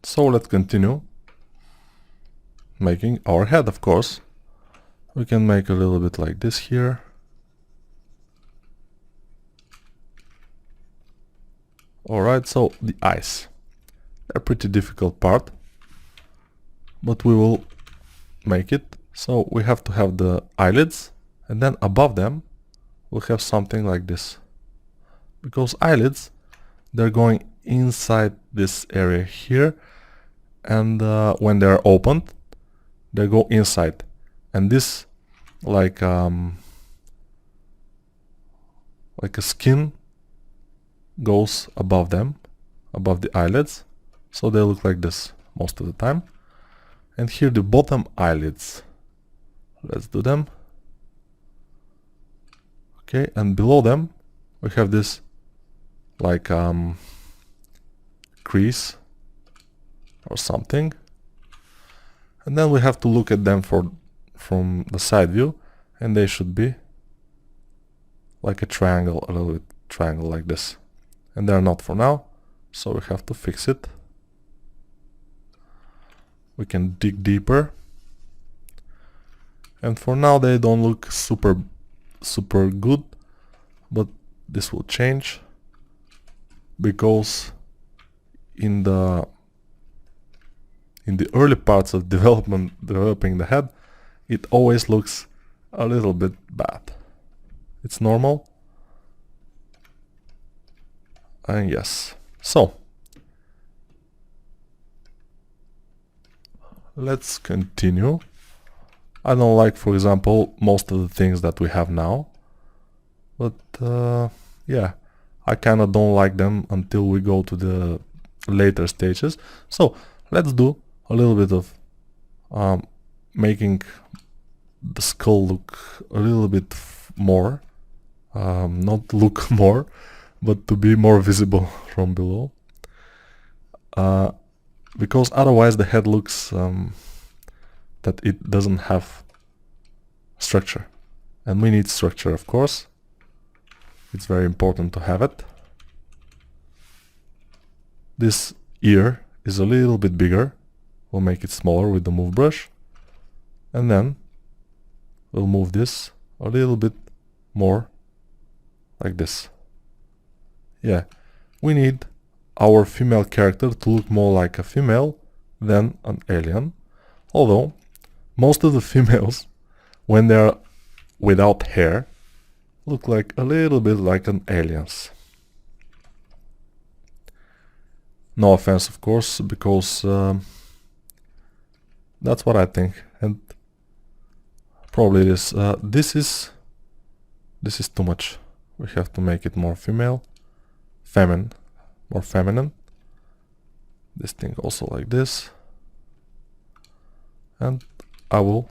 So let's continue making our head, of course. We can make a little bit like this here. Alright, so the eyes. A pretty difficult part, but we will make it. So we have to have the eyelids, and then above them we'll have something like this. Because eyelids, they're going inside this area here, and when they're opened, they go inside. And this, like a skin, goes above them, above the eyelids, so they look like this most of the time. And here the bottom eyelids, let's do them. Okay, and below them we have this like crease or something, and then we have to look at them from the side view, and they should be like a triangle, a little bit triangle like this, and they're not for now, so we have to fix it. We can dig deeper, and for now they don't look super good, but this will change, because in the early parts of developing the head, it always looks a little bit bad. It's normal. And yes, so let's continue. I don't like, for example, most of the things that we have now, but yeah, I kind of don't like them until we go to the later stages. So let's do a little bit of making the skull look a little bit more, not look more, but to be more visible from below, because otherwise the head looks that it doesn't have structure, and we need structure, of course. It's very important to have it. This ear is a little bit bigger. We'll make it smaller with the move brush, and then we'll move this a little bit more like this. Yeah, we need our female character to look more like a female than an alien, although most of the females, when they're without hair, look like a little bit like an aliens. No offense, of course, because that's what I think, and probably this is too much. We have to make it more more feminine. This thing also like this, and I will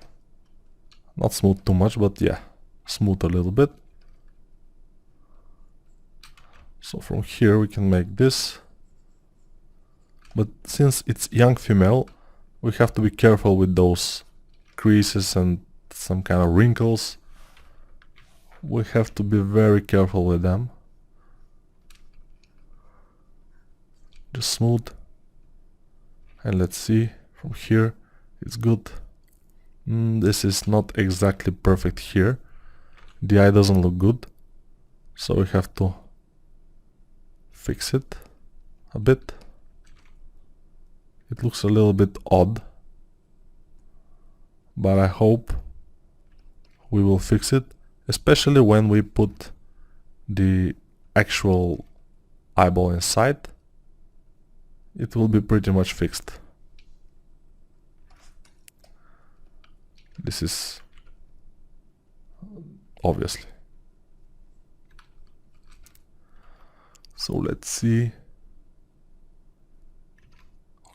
not smooth too much, but yeah, smooth a little bit. So from here we can make this, but since it's young female, we have to be careful with those creases and some kind of wrinkles. We have to be very careful with them. Just smooth, and let's see, from here it's good. This is not exactly perfect here. The eye doesn't look good, so we have to fix it a bit. It looks a little bit odd, but I hope we will fix it, especially when we put the actual eyeball inside. It will be pretty much fixed. This is obviously. So let's see.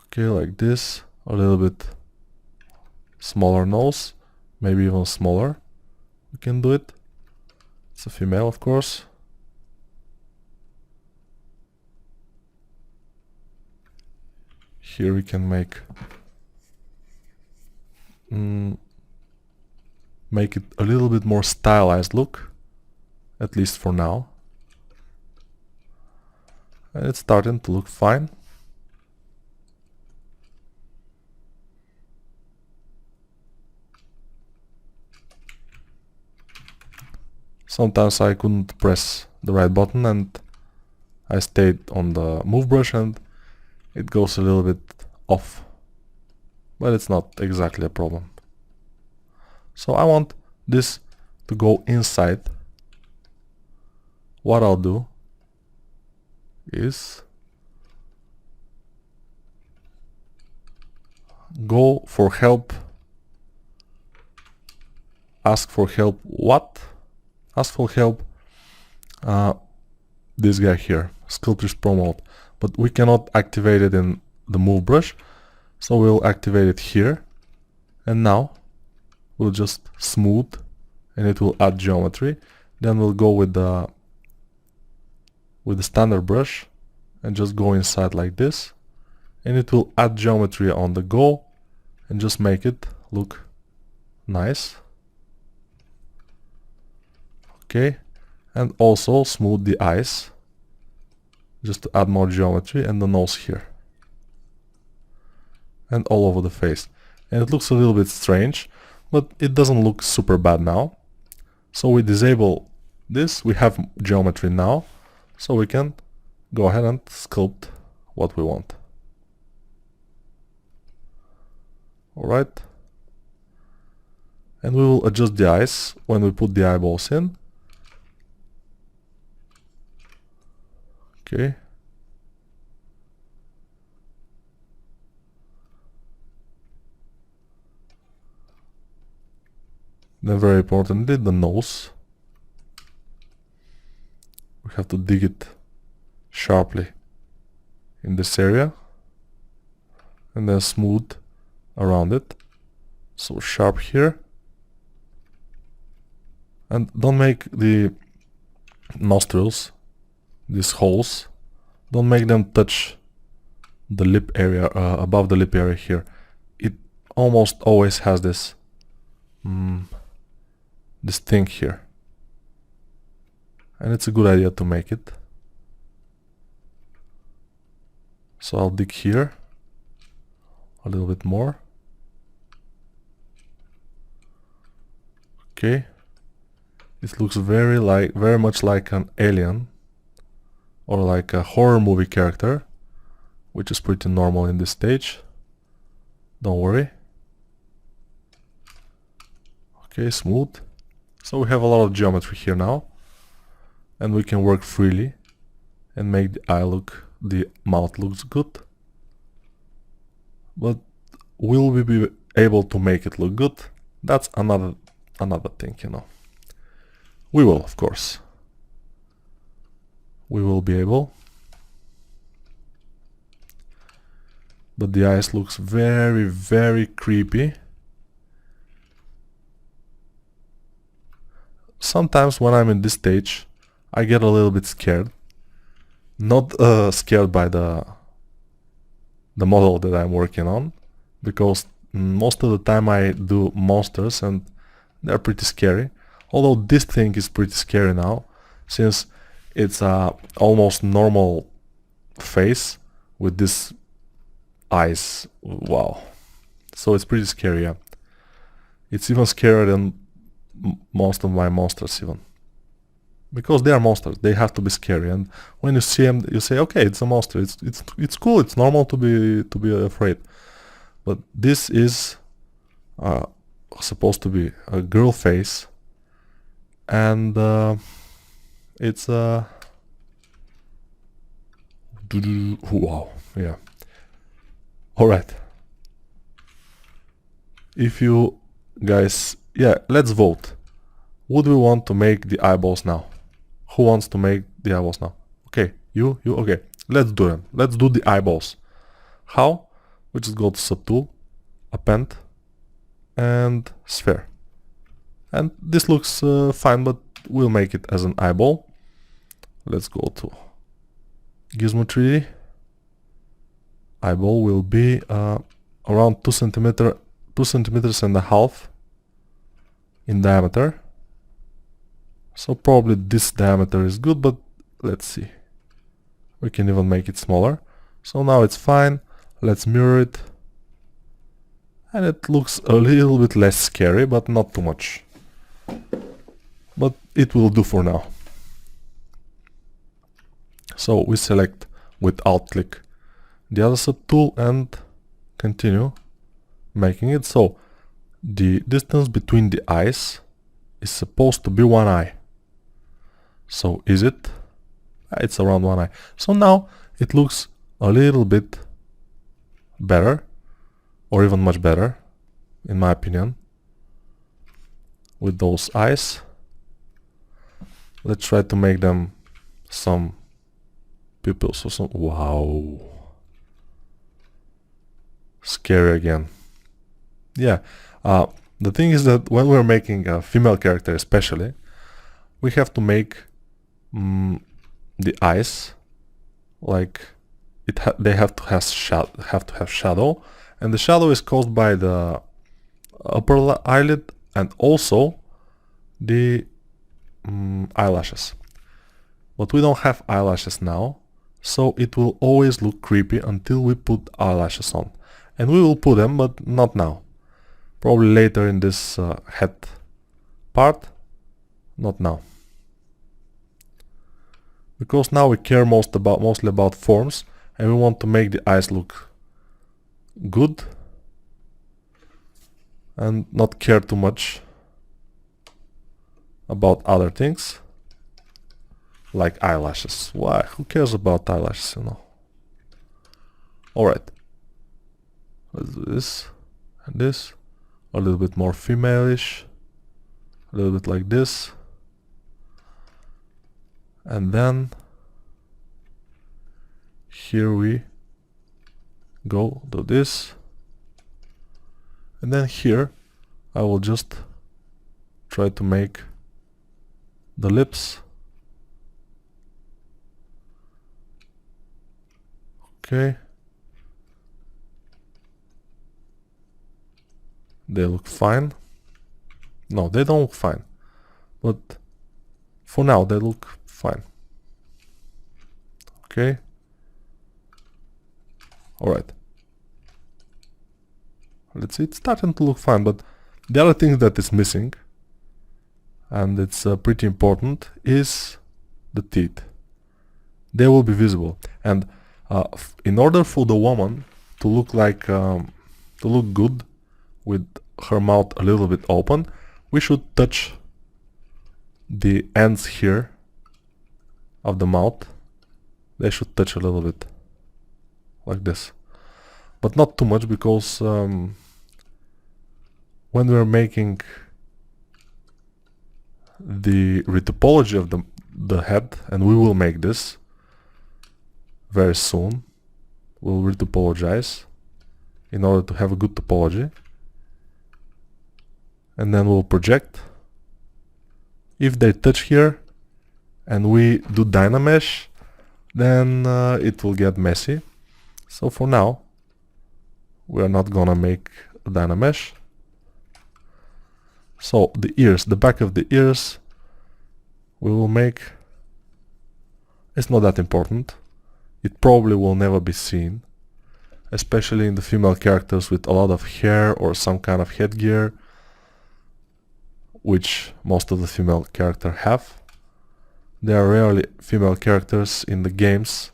Okay, like this, a little bit smaller nose, maybe even smaller. We can do it. It's a female, of course. Here we can make it a little bit more stylized look, at least for now. And it's starting to look fine. sometimes I couldn't press the right button and I stayed on the move brush and it goes a little bit off, but it's not exactly a problem. So I want this to go inside. What I'll do is go for help, ask for help. What? Ask for help this guy here, Sculptures Promote, but we cannot activate it in the move brush, so we'll activate it here, and now we'll just smooth and it will add geometry. Then we'll go with the standard brush and just go inside like this, and it will add geometry on the go and just make it look nice. Okay, and also smooth the eyes just to add more geometry, and the nose here and all over the face. And it looks a little bit strange, but it doesn't look super bad now. So we disable this, we have geometry now, so we can go ahead and sculpt what we want. Alright, and we will adjust the eyes when we put the eyeballs in. Okay. Then very importantly, the nose. We have to dig it sharply in this area and then smooth around it. So sharp here. And don't make the nostrils, these holes, don't make them touch the lip area, above the lip area here. It almost always has this this thing here, and it's a good idea to make it. So I'll dig here a little bit more. Okay, it looks very much like an alien or like a horror movie character, which is pretty normal in this stage. Don't worry. Okay, smooth. So we have a lot of geometry here now, and we can work freely and make the mouth looks good. But will we be able to make it look good? That's another thing, you know. We will, of course. We will be able. But the eyes looks very, very creepy. Sometimes when I'm in this stage, I get a little bit scared. Not scared by the model that I'm working on, because most of the time I do monsters and they're pretty scary. Although this thing is pretty scary now, since it's a almost normal face with this eyes. Wow. So it's pretty scary, yeah. It's even scarier than most of my monsters even. Because they are monsters, they have to be scary, and when you see them you say, okay, it's a monster, it's cool, it's normal to be afraid. But this is supposed to be a girl face, and it's wow, yeah. Alright, if you guys, yeah, let's vote. Would we want to make the eyeballs now? Who wants to make the eyeballs now? Okay, you, okay. Let's do them. Let's do the eyeballs. How? We just go to Subtool, Append, and Sphere. And this looks fine, but we'll make it as an eyeball. Let's go to Gizmo 3D. Eyeball will be around 2 centimeters and a half in diameter. So probably this diameter is good, but let's see. We can even make it smaller. So now it's fine. Let's mirror it. And it looks a little bit less scary, but not too much. but it will do for now. So we select with Alt click the other subtool and continue making it. So the distance between the eyes is supposed to be 1 eye. So is it? It's around 1 eye. So now it looks a little bit better, or even much better, in my opinion, with those eyes. Let's try to make them some pupils or some. Wow. Scary again. Yeah. The thing is that when we're making a female character especially, we have to make the eyes like they have to have shadow, and the shadow is caused by the upper eyelid and also the eyelashes. But we don't have eyelashes now, so it will always look creepy until we put eyelashes on. And we will put them, but not now. Probably later in this head part, not now. Because now we care mostly about forms, and we want to make the eyes look good and not care too much about other things like eyelashes. Why? Who cares about eyelashes, you know? Alright. Let's do this and this. A little bit more female-ish. A little bit like this. And then here we go, do this. And then here I will just try to make the lips. Okay. They look fine. No, they don't look fine. But for now they look fine. Okay. Alright. Let's see, it's starting to look fine, but the other thing that is missing, and it's pretty important, is the teeth. They will be visible, and in order for the woman to look like to look good with her mouth a little bit open, we should touch the ends here of the mouth. They should touch a little bit like this, but not too much, because when we're making the retopology of the head, and we will make this very soon, we'll retopologize in order to have a good topology, and then we'll project. If they touch here and we do Dynamesh, then it will get messy. So for now we're not gonna make a Dynamesh. So the ears, the back of the ears, we will make. It's not that important. It probably will never be seen, especially in the female characters with a lot of hair or some kind of headgear, which most of the female characters have. There are rarely female characters in the games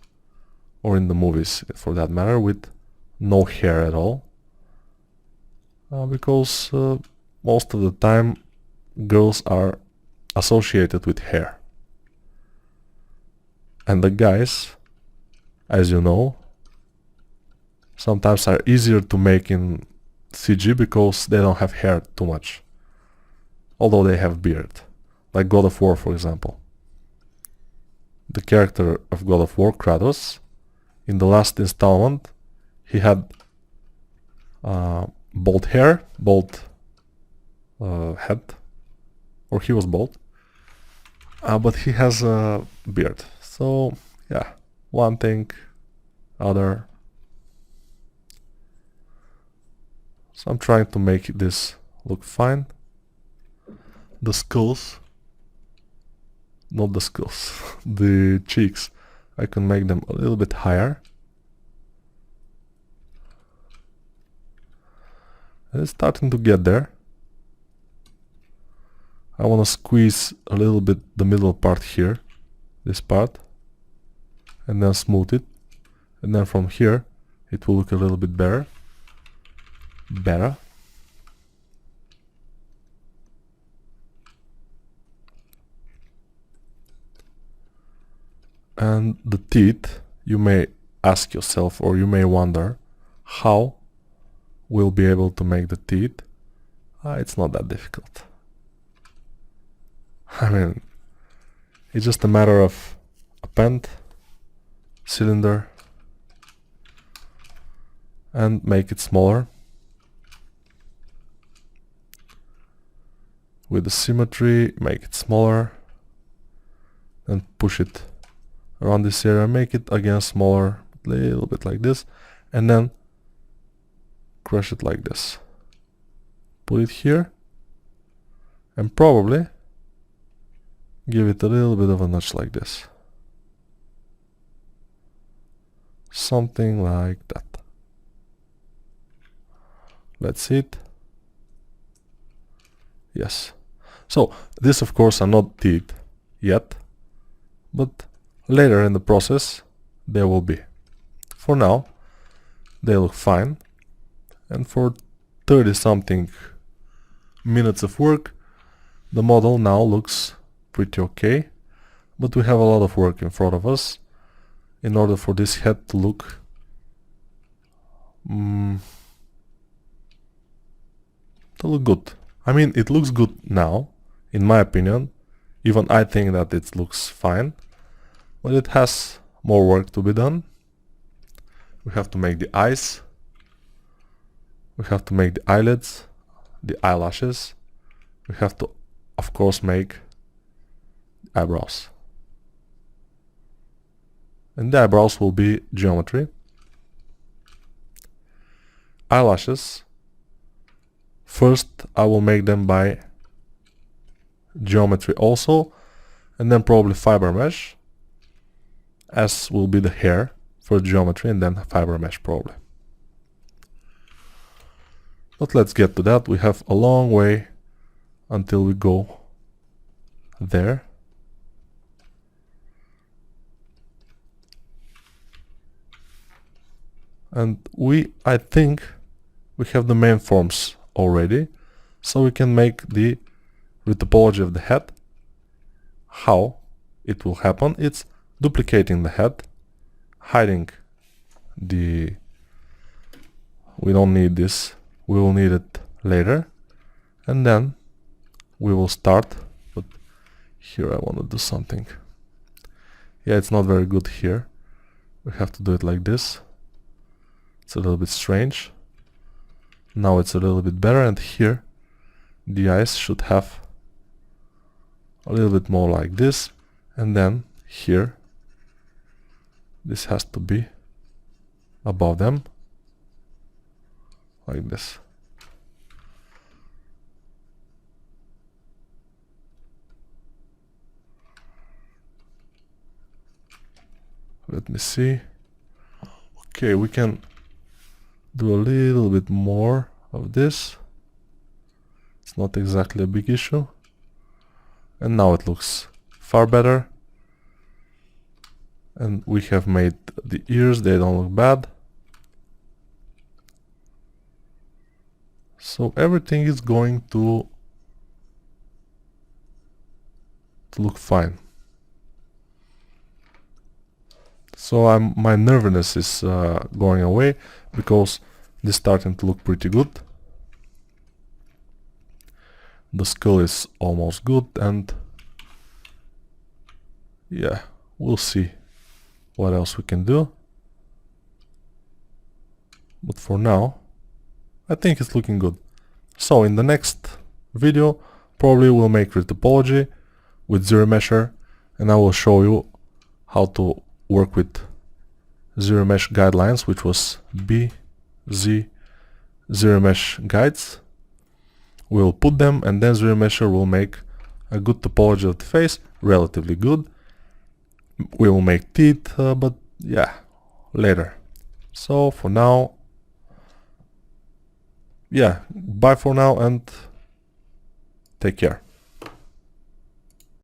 or in the movies, for that matter, with no hair at all, because most of the time girls are associated with hair, and the guys, as you know, sometimes are easier to make in CG because they don't have hair too much, although they have beard, like God of War, for example. The character of God of War, Kratos, in the last installment, he had bald hair, bald head, or he was bald, but he has a beard. So yeah, one thing, other. So I'm trying to make this look fine. The skulls, not the skulls, the cheeks, I can make them a little bit higher. And it's starting to get there. I want to squeeze a little bit the middle part here, this part, and then smooth it, and then from here it will look a little bit better. And the teeth, you may ask yourself, or you may wonder, how we'll be able to make the teeth. It's not that difficult. I mean, it's just a matter of a pen, cylinder, and make it smaller. With the symmetry, make it smaller, and push it around this area, make it again smaller, a little bit like this, and then crush it like this. Put it here, and probably give it a little bit of a notch like this. Something like that. Let's see it. Yes. So, this of course are not teeth yet, but later in the process they will be. For now, they look fine, and for 30 something minutes of work, the model now looks pretty okay, but we have a lot of work in front of us in order for this head to look good. I mean, it looks good now, in my opinion. Even I think that it looks fine, but it has more work to be done. We have to make the eyes, we have to make the eyelids, the eyelashes, we have to, of course, make eyebrows. And the eyebrows will be geometry. Eyelashes, first I will make them by geometry also, and then probably fiber mesh, as will be the hair for geometry, and then fiber mesh probably. But let's get to that. We have a long way until we go there. And I think we have the main forms already, so we can make the retopology of the head. How it will happen? It's duplicating the head, hiding the... we don't need this, we will need it later, and then we will start. But here I want to do something. Yeah, it's not very good here. We have to do it like this. It's a little bit strange. Now it's a little bit better, and here the eyes should have a little bit more like this, and then here this has to be above them like this. Let me see. Okay, we can do a little bit more of this. It's not exactly a big issue. And now it looks far better. And we have made the ears, they don't look bad. So everything is going to look fine. So my nervousness is going away, because this is starting to look pretty good. The skull is almost good, and yeah, we'll see what else we can do. But for now, I think it's looking good. So in the next video, probably we'll make retopology with zero mesher, and I will show you how to work with zero mesh guidelines, which was BZ zero mesh guides. We'll put them, and then zero mesher will make a good topology of the face, relatively good. We will make teeth, but yeah, later. So for now, yeah, bye for now, and take care.